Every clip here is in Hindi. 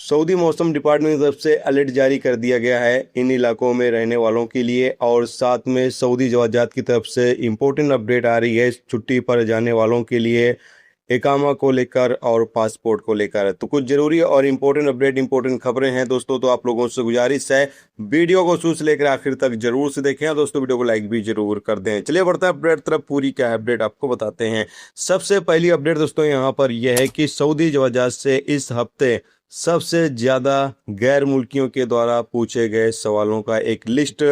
सऊदी मौसम डिपार्टमेंट की तरफ से अलर्ट जारी कर दिया गया है इन इलाकों में रहने वालों के लिए, और साथ में सऊदी जवाजात की तरफ से इम्पोर्टेंट अपडेट आ रही है छुट्टी पर जाने वालों के लिए, इकामा को लेकर और पासपोर्ट को लेकर। तो कुछ जरूरी और इम्पोर्टेंट अपडेट, इम्पोर्टेंट खबरें हैं दोस्तों। तो आप लोगों से गुजारिश है वीडियो को शुरू से लेकर आखिर तक जरूर से देखें, और दोस्तों वीडियो को लाइक भी जरूर कर दें। चलिए बढ़ते हैं अपडेट तरफ, पूरी क्या अपडेट आपको बताते हैं। सबसे पहली अपडेट दोस्तों यहाँ पर यह है कि सऊदी जवाजात से इस हफ्ते सबसे ज्यादा गैर मुल्कियों के द्वारा पूछे गए सवालों का एक लिस्ट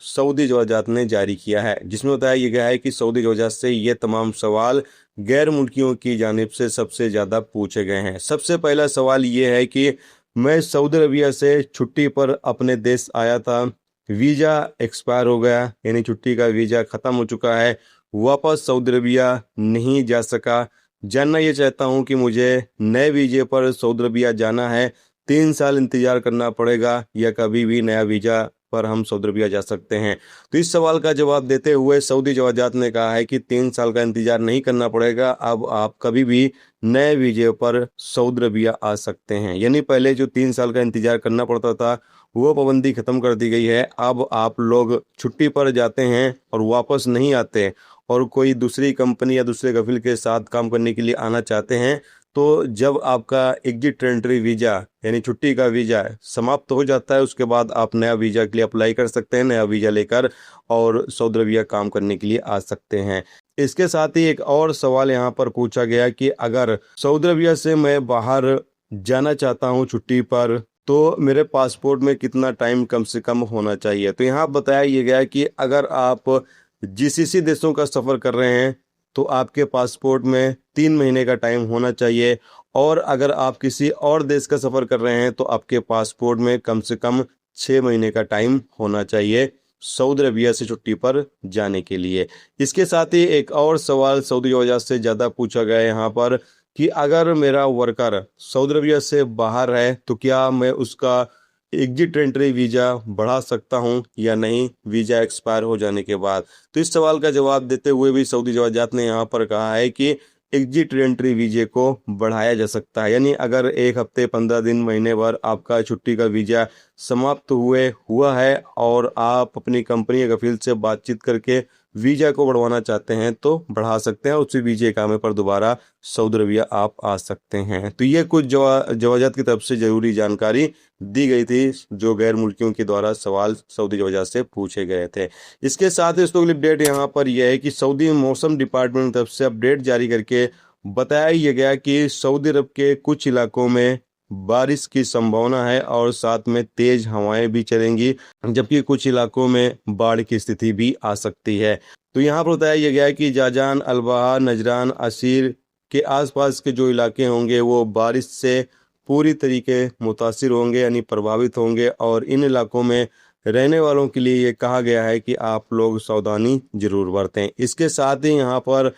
सऊदी जवाजात ने जारी किया है, जिसमें बताया गया है कि सऊदी जवाजात से ये तमाम सवाल गैर मुल्कियों की जानिब से सबसे ज्यादा पूछे गए हैं। सबसे पहला सवाल ये है कि मैं सऊदी अरबिया से छुट्टी पर अपने देश आया था, वीजा एक्सपायर हो गया, यानी छुट्टी का वीजा खत्म हो चुका है, वापस सऊदी अरबिया नहीं जा सका। जानना ये चाहता हूं कि मुझे नए वीजे पर सऊदी अरबिया जाना है, 3 साल इंतजार करना पड़ेगा या कभी भी नया वीजा पर हम सऊदी अरबिया जा सकते हैं। तो इस सवाल का जवाब देते हुए सऊदी जवाजात ने कहा है कि 3 साल का इंतजार नहीं करना पड़ेगा, अब आप कभी भी नए वीजे पर सऊदी अरबिया आ सकते हैं। यानी पहले जो 3 साल का इंतजार करना पड़ता था वो पाबंदी खत्म कर दी गई है। अब आप लोग छुट्टी पर जाते हैं और वापस नहीं आते, और कोई दूसरी कंपनी या दूसरे कफिल के साथ काम करने के लिए आना चाहते हैं, तो जब आपका एग्जिट एंट्री वीजा यानी छुट्टी का वीजा समाप्त हो जाता है, उसके बाद आप नया वीजा के लिए अप्लाई कर सकते हैं, नया वीजा लेकर और सऊदी अरबिया काम करने के लिए आ सकते हैं। इसके साथ ही एक और सवाल यहाँ पर पूछा गया कि अगर सऊदी अरबिया से मैं बाहर जाना चाहता हूँ छुट्टी पर, तो मेरे पासपोर्ट में कितना टाइम कम से कम होना चाहिए। तो यहाँ बताया ये गया है कि अगर आप जीसीसी देशों का सफ़र कर रहे हैं तो आपके पासपोर्ट में 3 महीने का टाइम होना चाहिए, और अगर आप किसी और देश का सफ़र कर रहे हैं तो आपके पासपोर्ट में कम से कम 6 महीने का टाइम होना चाहिए सऊदी अरबिया से छुट्टी पर जाने के लिए। इसके साथ ही एक और सवाल सऊदी वजह से ज़्यादा पूछा गया है यहाँ पर कि अगर मेरा वर्कर सऊदी अरबिया से बाहर है तो क्या मैं उसका एग्जिट एंट्री वीज़ा बढ़ा सकता हूं या नहीं, वीज़ा एक्सपायर हो जाने के बाद। तो इस सवाल का जवाब देते हुए भी सऊदी जवाजात ने यहाँ पर कहा है कि एग्जिट एंट्री वीजे को बढ़ाया जा सकता है। यानी अगर 1 हफ्ते 15 दिन महीने भर आपका छुट्टी का वीज़ा समाप्त हुआ है और आप अपनी कंपनी या कफील से बातचीत करके वीज़ा को बढ़वाना चाहते हैं तो बढ़ा सकते हैं, उसी वीज़े कामे पर दोबारा सऊदी अरबिया आप आ सकते हैं। तो ये कुछ जवाजात की तरफ से ज़रूरी जानकारी दी गई थी जो गैर मुल्कियों के द्वारा सवाल सऊदी जवाजात से पूछे गए थे। इसके साथ इस अगली अपडेट यहाँ पर यह है कि सऊदी मौसम डिपार्टमेंट की तरफ से अपडेट जारी करके बताया यह गया कि सऊदी अरब के कुछ इलाकों में बारिश की संभावना है और साथ में तेज हवाएं भी चलेंगी, जबकि कुछ इलाकों में बाढ़ की स्थिति भी आ सकती है। तो यहाँ पर बताया यह गया है कि जाजान, अलबहा, नजरान, असीर के आसपास के जो इलाके होंगे वो बारिश से पूरी तरीके मुतासिर होंगे यानी प्रभावित होंगे, और इन इलाकों में रहने वालों के लिए ये कहा गया है कि आप लोग सावधानी जरूर बरतें। इसके साथ ही यहाँ पर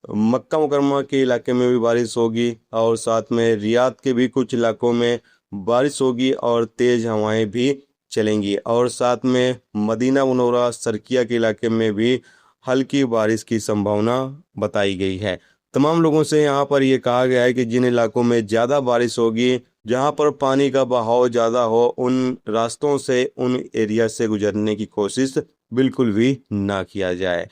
मक्का मुकरमा के इलाके में भी बारिश होगी, और साथ में रियाद के भी कुछ इलाकों में बारिश होगी और तेज हवाएं भी चलेंगी, और साथ में मदीना मुनव्वरा सरकिया के इलाके में भी हल्की बारिश की संभावना बताई गई है। तमाम लोगों से यहाँ पर यह कहा गया है कि जिन इलाकों में ज़्यादा बारिश होगी, जहाँ पर पानी का बहाव ज़्यादा हो, उन रास्तों से, उन एरिया से गुजरने की कोशिश बिल्कुल भी ना किया जाए।